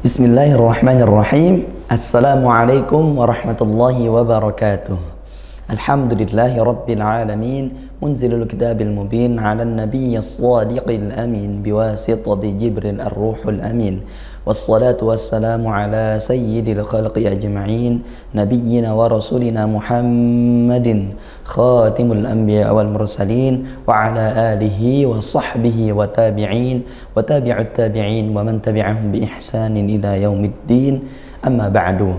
Bismillahirrahmanirrahim. Assalamualaikum warahmatullahi wabarakatuh. Alhamdulillahi rabbil alamin, munzilul kitabil mubin, ala nabiyyis sadiqil amin, biwasitati Jibril ar-ruhul amin. Wassalatu wassalamu ala sayyidil khalqi ajma'in, nabiyyina wa rasulina Muhammadin khatimul anbiya wal mursalin, wa ala alihi wa sahbihi wa tabi'in wa tabi'ut tabi'in wa man tabi'ahum bi ihsanin ila yaumiddin. Amma ba'du.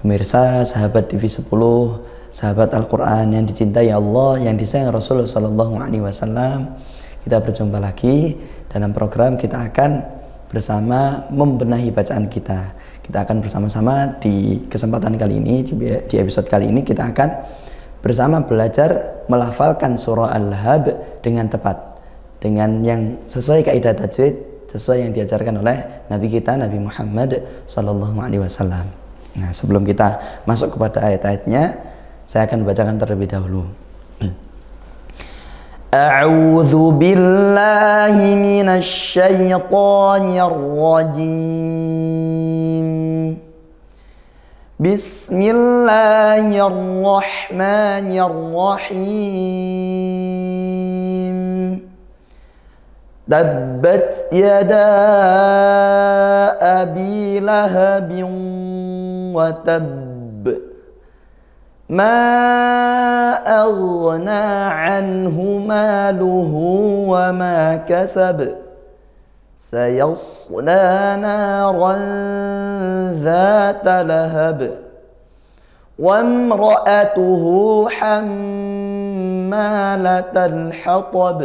Pemirsa, sahabat TV 10, sahabat Al-Quran yang dicintai Allah, yang disayang Rasulullah Sallallahu Alaihi Wasallam, kita berjumpa lagi dalam program kita akan bersama membenahi bacaan kita. Kita akan bersama-sama di kesempatan kali ini, di episode kali ini kita akan bersama belajar melafalkan surah Al-Lahab dengan tepat, dengan yang sesuai kaidah tajwid, sesuai yang diajarkan oleh Nabi kita, Nabi Muhammad Sallallahu Alaihi Wasallam. Nah, sebelum kita masuk kepada ayat-ayatnya, saya akan bacakan terlebih dahulu. A'udzu billahi minasy syaithanir rajim. Bismillahirrahmanirrahim. Tabbat yada abi lahabin wa tabb. ما أغنى عنه ماله وما كسب سيصلى نارا ذات لهب وامرأته حمالة الحطب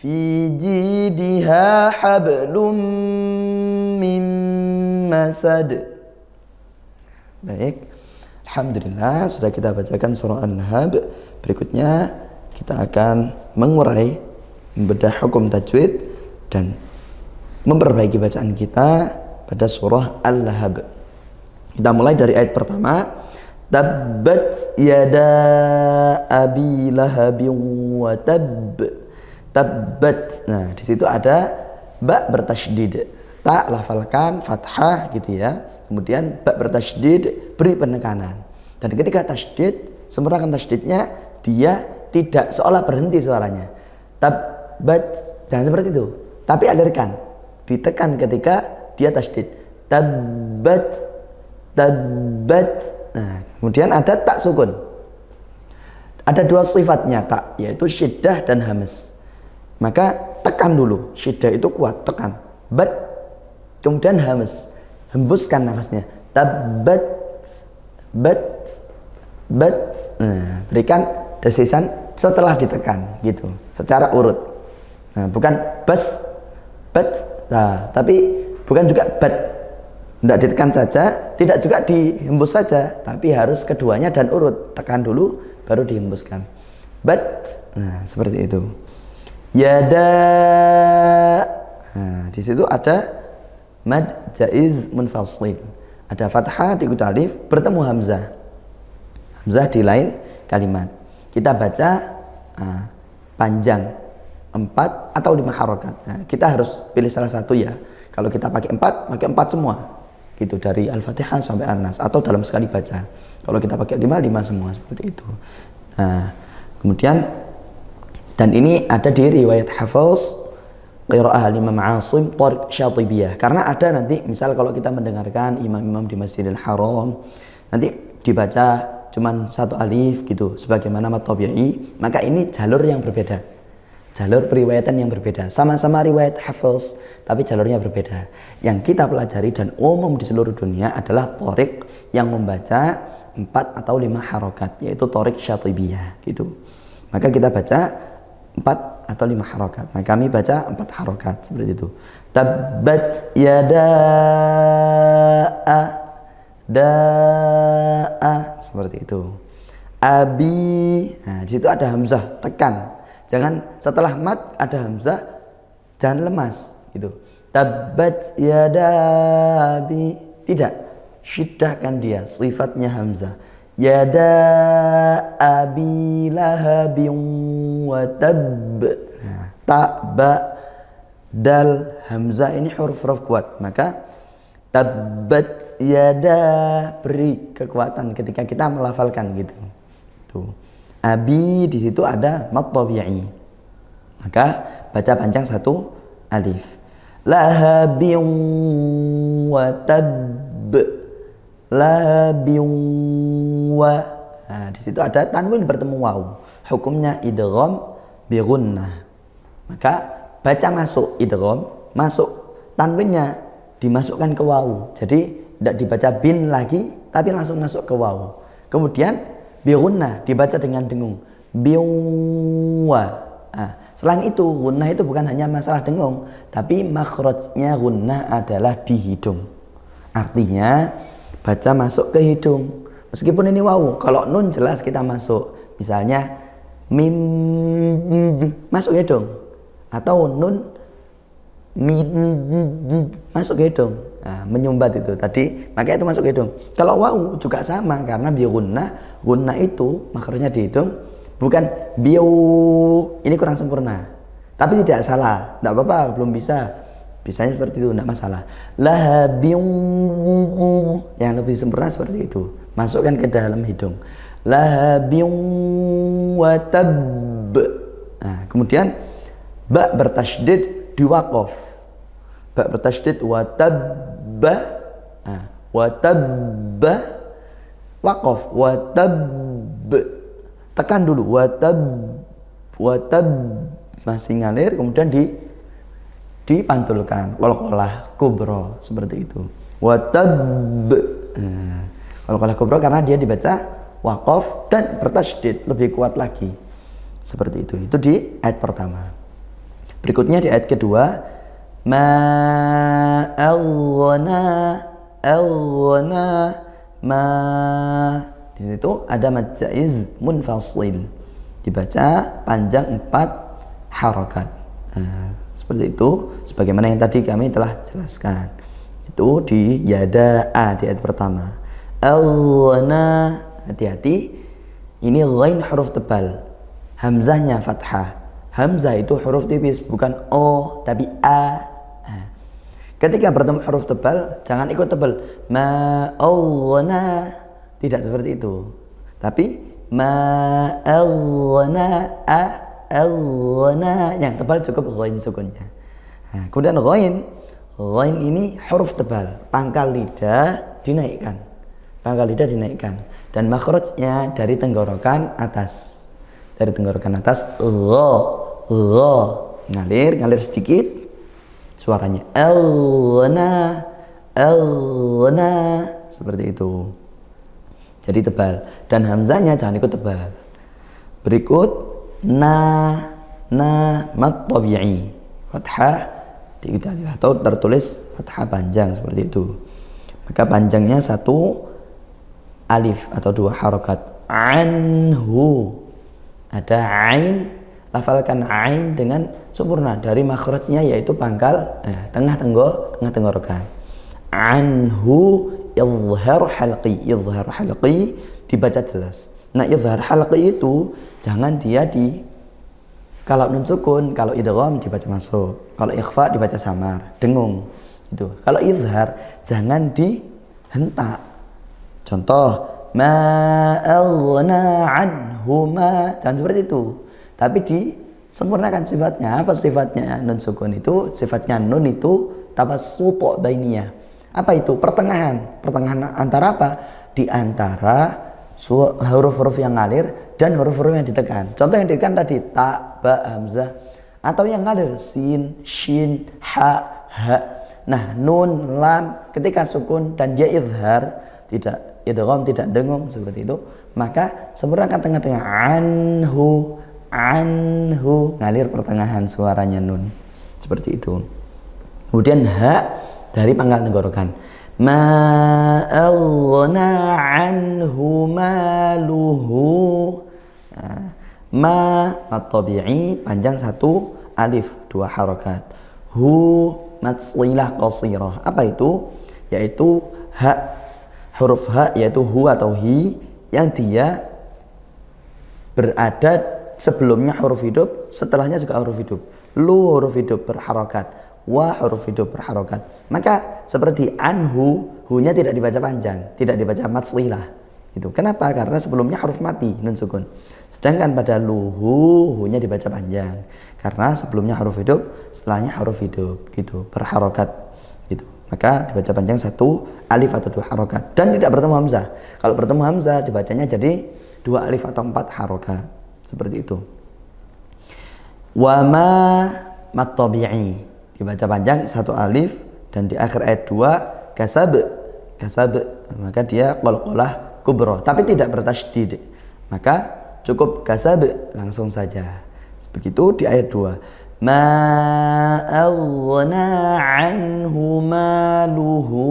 في جيدها حبل من مسد. Baik, alhamdulillah sudah kita bacakan surah Al-Lahab. Berikutnya kita akan mengurai, membedah hukum tajwid dan memperbaiki bacaan kita pada surah Al-Lahab. Kita mulai dari ayat pertama. Tabbat yada abi lahabin wa tabb. Tabbat. Nah, di situ ada ba bertasydid. Ta lafalkan fathah gitu ya. Kemudian ba bertasydid, beri penekanan. Dan ketika tasydid, sempurnakan tasydidnya, dia tidak seolah berhenti suaranya. Tabbat, jangan seperti itu. Tapi alirkan, ditekan ketika dia tasydid. Tabbat, tabbat. Nah, kemudian ada tak sukun. Ada dua sifatnya tak, yaitu syiddah dan hamas. Maka tekan dulu, syiddah itu kuat, tekan. Bat, kemudian hamas. Hembuskan nafasnya. Tabbat, bat, bat. Nah, berikan desisan setelah ditekan gitu, secara urut. Nah, bukan bas, bat. Nah, tapi bukan juga bat. Tidak ditekan saja, tidak juga dihembus saja, tapi harus keduanya dan urut. Tekan dulu, baru dihembuskan. Bat. Nah, seperti itu. Yada. Nah, di situ ada mad jaiz munfasil. Ada fathah diikuti alif, bertemu hamzah. Hamzah di lain kalimat. Kita baca panjang 4 atau 5 harokat. Nah, kita harus pilih salah satu ya. Kalau kita pakai 4 semua. Gitu, dari Al-Fatihah sampai An-Nas, atau dalam sekali baca. Kalau kita pakai 5 semua, seperti itu. Nah, kemudian dan ini ada di riwayat Hafiz qiraah Imam Asim Thariq Syatibiyah. Karena ada nanti, misal kalau kita mendengarkan imam-imam di Masjidil Haram, nanti dibaca cuman satu alif gitu, sebagaimana mad tabi'i, maka ini jalur yang berbeda. Jalur periwayatan yang berbeda. Sama-sama riwayat Hafiz, tapi jalurnya berbeda. Yang kita pelajari dan umum di seluruh dunia adalah Thariq yang membaca 4 atau 5 harokat, yaitu Thariq Syatibiyah gitu. Maka kita baca 4 atau 5 harokat. Nah, kami baca 4 harokat seperti itu. Tabbat yada seperti itu. Abi. Nah, di situ ada hamzah, tekan. Jangan setelah mat ada hamzah, jangan lemas gitu. Tabbat yada abi. Tidak, syiddahkan dia, sifatnya hamzah. Yada abi lahabin wa tabb. Ta, ba, dal, hamzah ini huruf-huruf kuat. Maka Tabbat yada, beri kekuatan ketika kita melafalkan gitu. Tuh. Abi di situ ada mad tabi'i. Maka baca panjang satu alif. Lahabin wa tabb. Lahabin wa. Nah, di situ ada tanwin bertemu waw. Hukumnya idgham bi gunnah. Maka baca masuk idgham, masuk tanwinnya dimasukkan ke waw. Jadi tidak dibaca bin lagi, tapi langsung masuk ke waw. Kemudian bi gunnah dibaca dengan dengung. Biwa. Nah, selain itu gunnah itu bukan hanya masalah dengung, tapi makhrajnya gunnah adalah di hidung. Artinya baca masuk ke hidung. Meskipun ini waw, kalau nun jelas kita masuk. Misalnya mim masuk hidung, atau nun min masuk hidung. Nah, menyumbat itu tadi, maka itu masuk hidung. Kalau waw juga sama, karena bi gunnah, gunnah itu makhrajnya di hidung, bukan biu. Ini kurang sempurna, tapi tidak salah, tidak apa-apa, belum bisa. Bisanya seperti itu, tidak masalah. Lahabiu, yang lebih sempurna seperti itu, masukkan ke dalam hidung. Lahabiu wa tabb. Nah, kemudian ba bertasydid di waqaf. Ba bertasydid wa tabba. Nah, wa tabba waqaf, wa tabb. Tekan dulu, wa tab masih ngalir, kemudian dipantulkan, qalqalah kubra seperti itu. Wa tab. Nah, qalqalah kubra karena dia dibaca waqaf dan bertasydid, lebih kuat lagi. Seperti itu. Itu di ayat pertama. Berikutnya di ayat kedua, ma aghna ma. Di situ ada mad jaiz munfasil, dibaca panjang 4 harakat. Nah, seperti itu, sebagaimana yang tadi kami telah jelaskan. Itu di yada a di ayat pertama. Aghna, hati-hati, ini ghain huruf tebal, hamzahnya fathah. Hamzah itu huruf tipis, bukan o tapi a. Nah, ketika bertemu huruf tebal, jangan ikut tebal. Ma aghna, tidak seperti itu, tapi ma aghna aghna, yang tebal cukup ghain sukunnya. Nah, kemudian ghain ini huruf tebal, pangkal lidah dinaikkan. Pangkal lidah dinaikkan dan makhrajnya dari tenggorokan atas. Dari tenggorokan atas gha, ngalir sedikit suaranya. Aghna seperti itu. Jadi tebal, dan hamzahnya jangan ikut tebal. Berikut na mad tabi'i, fathah atau tertulis fathah panjang seperti itu. Maka panjangnya 1 alif atau 2 harakat. Anhu, ada ain, lafalkan ain dengan sempurna dari makhrajnya, yaitu pangkal tengah tenggorokan. Anhu izhar halqi dibaca jelas. Nah, izhar halqi itu jangan dia kalau nun sukun, kalau idgham dibaca masuk, kalau ikhfa dibaca samar, dengung itu. Kalau izhar jangan dihentak. Contoh, ma aghna anhu ma, jangan seperti itu, tapi disempurnakan sifatnya. Apa sifatnya nun sukun itu? Sifatnya nun itu tabassut bainiyah. Apa itu? Pertengahan antara apa? Di antara huruf-huruf yang ngalir dan huruf-huruf yang ditekan. Contoh yang ditekan tadi ta, ba, hamzah, atau yang ngalir sin, shin, ha, ha. Nah, nun, lam ketika sukun dan dia izhar, tidak idgham, tidak dengung seperti itu, maka sempurnakan tengah-tengah. Anhu ngalir pertengahan suaranya nun seperti itu. Kemudian ha dari pangkal tenggorokan. Ma aghna anhu maluhu. Nah, ma at-tabi'i panjang 1 alif 2 harakat. Hu matsilah qasirah. Apa itu? Yaitu ha, huruf ha, yaitu hu atau hi, yang dia berada sebelumnya huruf hidup, setelahnya juga huruf hidup. Lu huruf hidup berharakat. wa huruf hidup berharokat. Maka seperti anhu, hu-nya tidak dibaca panjang, tidak dibaca matslilah. Itu kenapa? Karena sebelumnya huruf mati nun sukun. Sedangkan pada luhu, hu-nya dibaca panjang karena sebelumnya huruf hidup, setelahnya huruf hidup gitu, berharokat gitu. Maka dibaca panjang satu alif atau dua harokat dan tidak bertemu hamzah. Kalau bertemu hamzah dibacanya jadi dua alif atau empat harokat seperti itu. Wa ma mat tabi'i dibaca panjang satu alif dan di akhir ayat 2 kasab, maka dia qalqalah kubra tapi tidak bertasydid, maka cukup kasab langsung saja. Begitu di ayat 2 ma aghna anhu maluhu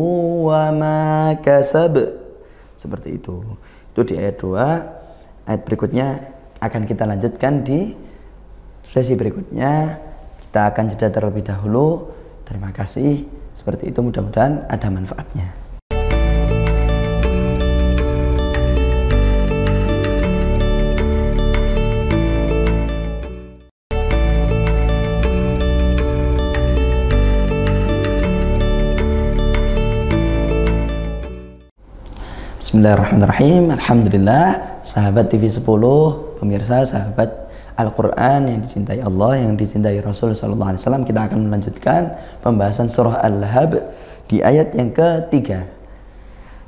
wa ma kasab, seperti itu di ayat 2. Ayat berikutnya akan kita lanjutkan di sesi berikutnya. Kita akan jeda terlebih dahulu. Terima kasih. Seperti itu, mudah-mudahan ada manfaatnya. Bismillahirrahmanirrahim. Alhamdulillah, sahabat TV 10, pemirsa, sahabat Al-Quran yang dicintai Allah, yang dicintai Rasul Sallallahu Alaihi Wasallam, kita akan melanjutkan pembahasan surah Al-Lahab di ayat yang ketiga.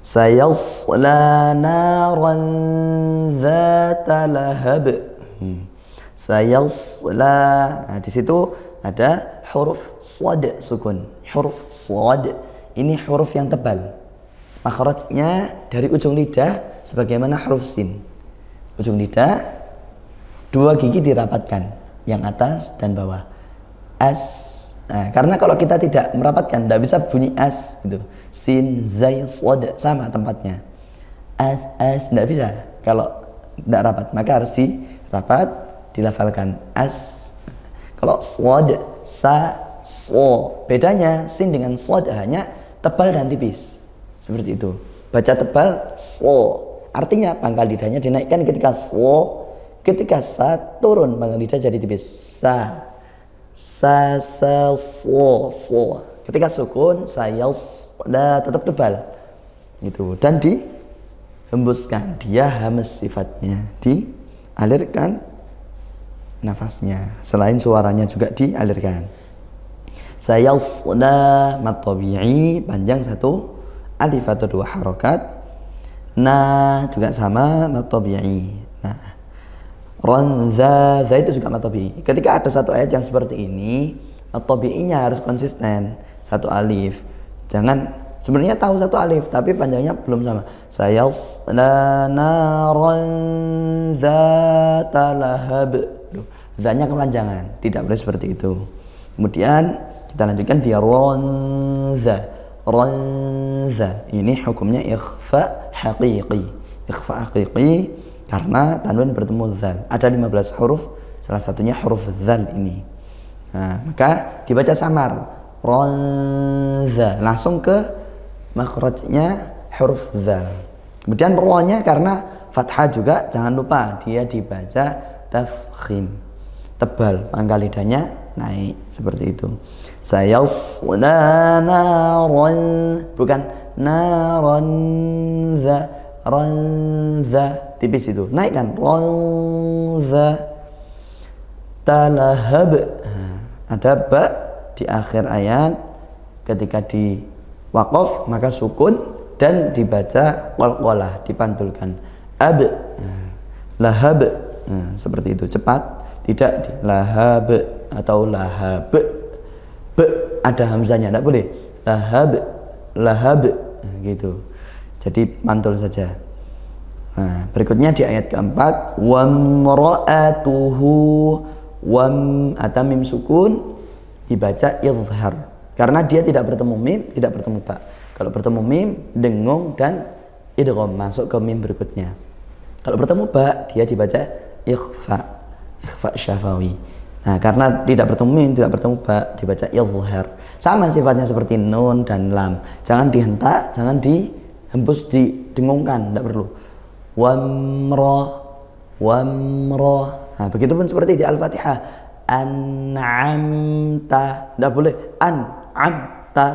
Sayasla naran dzata lahab. Sayasla. Nah, di situ ada huruf shad sukun. Huruf shad ini huruf yang tebal. Makhrajnya dari ujung lidah sebagaimana huruf sin. Ujung lidah dua gigi dirapatkan, yang atas dan bawah. As. Nah, karena kalau kita tidak merapatkan, tidak bisa bunyi as gitu. Sin, zai, shad sama tempatnya. As tidak bisa kalau tidak rapat, maka harus dirapat, dilafalkan as. Kalau shad, sa, so. Bedanya sin dengan shad hanya tebal dan tipis. Seperti itu. Baca tebal so. Artinya pangkal lidahnya dinaikkan ketika so. Ketika sa turun pangkal lidah jadi tipis. Sa, so. Ketika sukun saya tetap tebal. Gitu. Dan dihembuskan. Dia hamas sifatnya. Dialirkan nafasnya. Selain suaranya juga dialirkan. Saya mat tabi'i panjang satu alif atau dua harokat. Nah juga sama mat tabi'i. Nah ron za itu juga mat tabi'i. Ketika ada satu ayat yang seperti ini, mat tabi'inya harus konsisten satu alif. Jangan sebenarnya tahu satu alif tapi panjangnya belum sama. Sayasla naran dzata lahab. Zanya kepanjangan, tidak boleh seperti itu. Kemudian kita lanjutkan di ronza. Ronza ini hukumnya ikhfa haqiqi. Ikhfa haqiqi karena tanwin bertemu zal. Ada 15 huruf, salah satunya huruf zal ini. Nah, maka dibaca samar. Ronza langsung ke makhrajnya huruf zal. Kemudian ro-nya karena fathah juga jangan lupa dia dibaca tafkhim. Tebal, pangkal lidahnya naik seperti itu. Sayasla naran, bukan naran za tipis itu, naik kan, ranza talahab. Ada ba di akhir ayat, ketika di waqaf maka sukun dan dibaca qalqalah, dipantulkan. Ab, lahab, seperti itu, cepat, tidak di lahab atau lahab. Ada hamzanya, tidak boleh lahab gitu, jadi mantul saja. Nah, berikutnya di ayat keempat wamra'atuhu, atam mim sukun dibaca izhar karena dia tidak bertemu mim, tidak bertemu ba. Kalau bertemu mim dengung dan idgham masuk ke mim berikutnya. Kalau bertemu ba dia dibaca ikhfa syafawi. Nah, karena tidak bertemu mim, tidak bertemu ba, dibaca izhar. Sama sifatnya seperti nun dan lam. Jangan dihentak, jangan dihembus, didengungkan, tidak perlu. Wamro. Nah, begitu pun seperti di Al-Fatihah. an'amta, tidak boleh an'amta,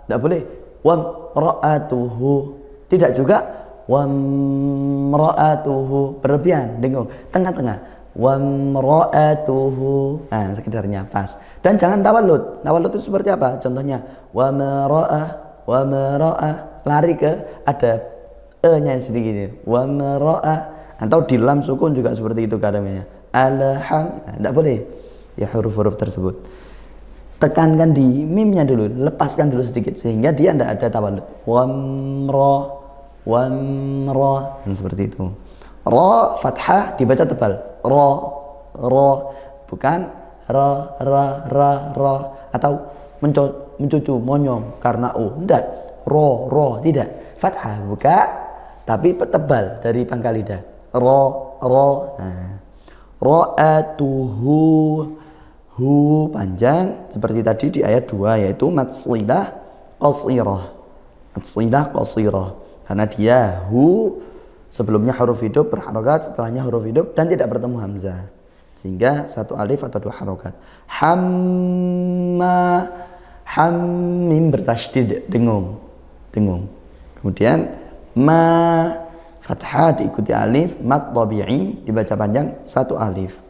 tidak boleh wamra'atuhu, tidak juga wamra'atuhu, berlebihan, dengung, tengah-tengah, wamra'atuhu, nah sekedarnya pas. Dan jangan tawallud. Tawallud itu seperti apa? Contohnya wamra'ah, lari ke ada e-nya sedikit, wamra'ah, atau di lam sukun juga seperti itu keadaannya. Tidak boleh ya huruf-huruf tersebut. Tekankan di mimnya dulu, lepaskan dulu sedikit sehingga dia tidak ada tawallud. Wamra, seperti itu. Ra fathah dibaca tebal, ra, bukan ra, atau mencucu, monyong karena tidak, ro, tidak. Fathah buka tapi tebal dari pangkal lidah, ra. Nah. Ra'atuhu, hu panjang seperti tadi di ayat 2, yaitu matsilah qasirah, karena dia hu sebelumnya huruf hidup berharokat, setelahnya huruf hidup dan tidak bertemu hamzah, sehingga satu alif atau dua harokat. Hammim bertasydid, dengung. Kemudian fathah diikuti alif, mat tabi'i dibaca panjang satu alif.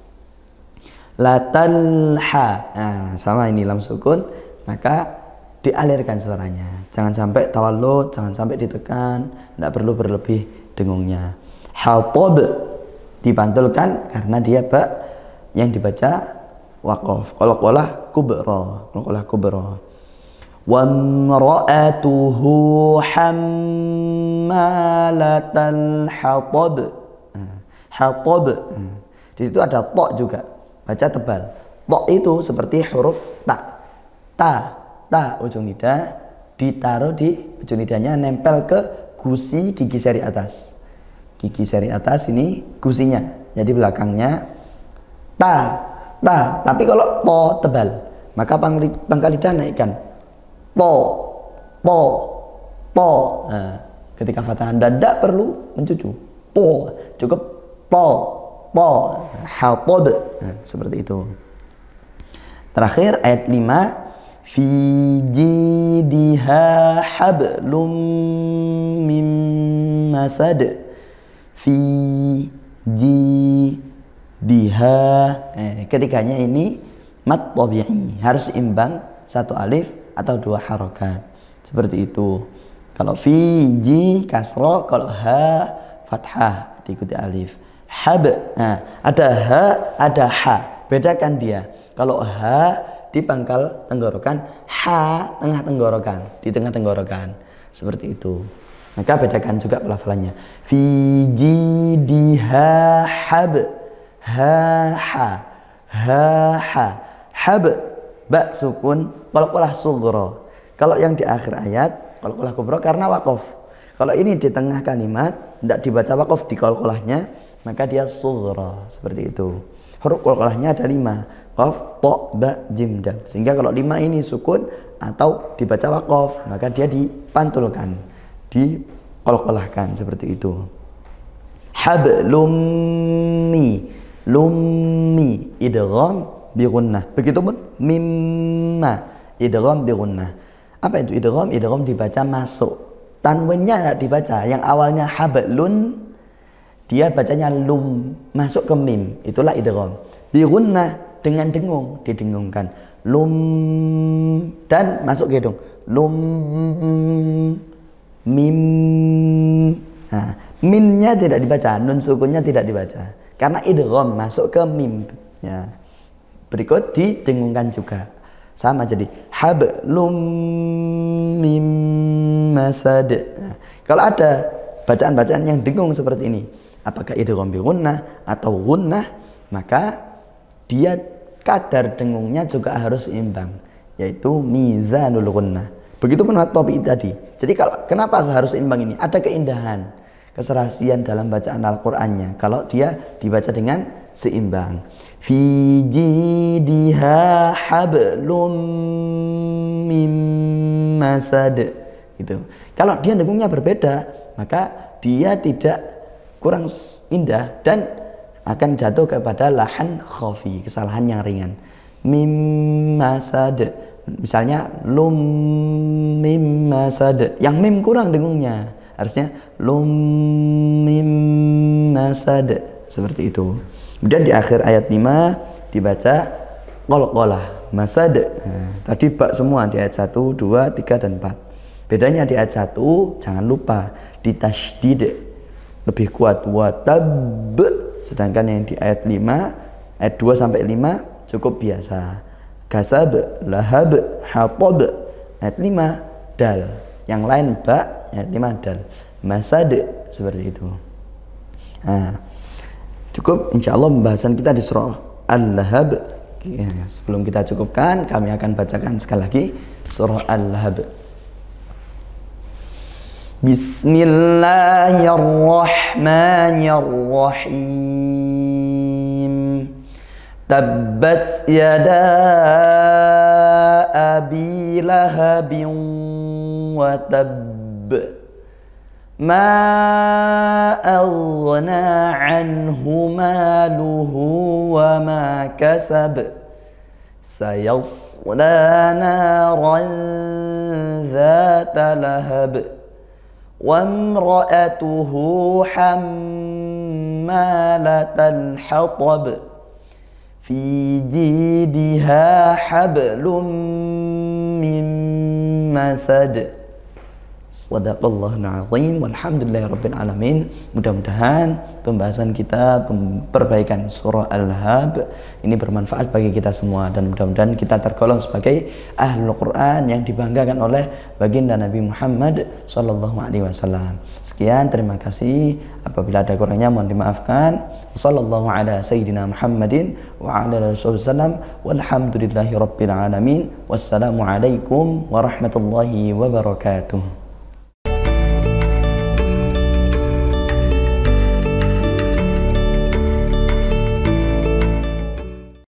Latalha, nah sama ini lam sukun, maka dialirkan suaranya. Jangan sampai tawallud, jangan sampai ditekan, tidak perlu berlebih dengungnya. Hatab dipantulkan karena dia ba yang dibaca waqaf. Qalqalah kubra. Wamra'atuhu hammalatal hatab. Hatab. Di situ ada ta juga. Baca tebal. Ta itu seperti huruf ta. Ta ujung lidah ditaruh di ujung lidahnya, nempel ke gusi gigi seri atas. Gigi seri atas ini gusinya. Jadi belakangnya ta. Tapi kalau to tebal, maka pangkal lidah naikkan. To. Nah, ketika fathah Anda tidak perlu mencucu. To, cukup to. Hatab. Nah, seperti itu. Terakhir ayat 5. Fi jidiha hablum mim masad. Fi jidiha. Ketiganya ini mat tabi'i, harus imbang satu alif atau dua harokat, seperti itu. Kalau fi ji kasro, kalau ha fathah diikuti alif. Hab, nah ada ha ada ha, bedakan dia. Kalau ha di pangkal tenggorokan, ha tengah tenggorokan, di tengah tenggorokan, seperti itu. Maka bedakan juga pelafalannya. Fi jidiha hab, ha hab, ba sukun, qalqalah sughra. Kalau yang di akhir ayat qalqalah kubra karena waqaf. Kalau ini di tengah kalimat tidak dibaca waqaf di qalqalahnya, maka dia sughra, seperti itu. Huruf qalqalahnya ada 5, qaf, ta, ba, jim, dal. Sehingga kalau 5 ini sukun atau dibaca waqaf, maka dia dipantulkan, diqalqalahkan, seperti itu. Lummi idgham bi gunnah. Begitupun mimma idgham bi gunnah. Apa itu idgham? Idgham dibaca masuk. Tanwinnya tidak dibaca. Yang awalnya hablun, dia bacanya lum, masuk ke mim. Itulah idgham. Bi gunnah, dengan dengung, didengungkan. Lum, dan masuk ke hidung. Lum mim. Nah, minnya tidak dibaca, nun sukunnya tidak dibaca. Karena idgham masuk ke mim. Ya. Berikut didengungkan juga. Sama jadi hablum mim masad. Nah, kalau ada bacaan-bacaan yang dengung seperti ini, apakah idgham bi gunnah atau gunnah, maka dia kadar dengungnya juga harus seimbang, yaitu mizanul gunnah. Begitupun topik tadi. Jadi kalau kenapa harus seimbang ini? Ada keindahan, keserasian dalam bacaan Al-Qur'annya kalau dia dibaca dengan seimbang. Fi jidiha hablum mim masad. Gitu. Kalau dia dengungnya berbeda, maka dia tidak kurang indah dan akan jatuh kepada lahan khafi, kesalahan yang ringan. Mim masad, misalnya lum mim masad, yang mim kurang dengungnya, harusnya lum mim masad, seperti itu. Kemudian di akhir ayat 5 dibaca qalqalah masad. Nah, tadi bak semua di ayat 1, 2, 3 dan 4. Bedanya di ayat 1 jangan lupa di tasydid lebih kuat watab, sedangkan yang di ayat 5 ayat 2 sampai 5 cukup biasa. Kasab, lahab, hatab. Ayat 5 dal. Yang lain ba, ayat 5 dal. Masad, seperti itu. Nah, cukup insyaallah pembahasan kita di surah Al-Lahab. Ya, sebelum kita cukupkan, kami akan bacakan sekali lagi surah Al-Lahab. Bismillahirrahmanirrahim. Tabbat yada abi lahabin wa tabb. Ma aghna anhu maluhu wa ma kasab. Sayasla naran dhata lahab. Wa imra'atuhu hammalatal hatab. Fi jidha hablum min masad. Shadaqallahul azim. Walhamdulillahirabbil alamin. Mudah-mudahan pembahasan kita perbaikan surah Al-Lahab ini bermanfaat bagi kita semua, dan mudah-mudahan kita tergolong sebagai ahlul Quran yang dibanggakan oleh baginda Nabi Muhammad sallallahu alaihi wasallam. Sekian, terima kasih. Apabila ada kurangnya mohon dimaafkan. Sallallahu ala sayyidina Muhammadin wa ala alihi wasallam. Walhamdulillahirabbil alamin. Wassalamu alaikum warahmatullahi wabarakatuh.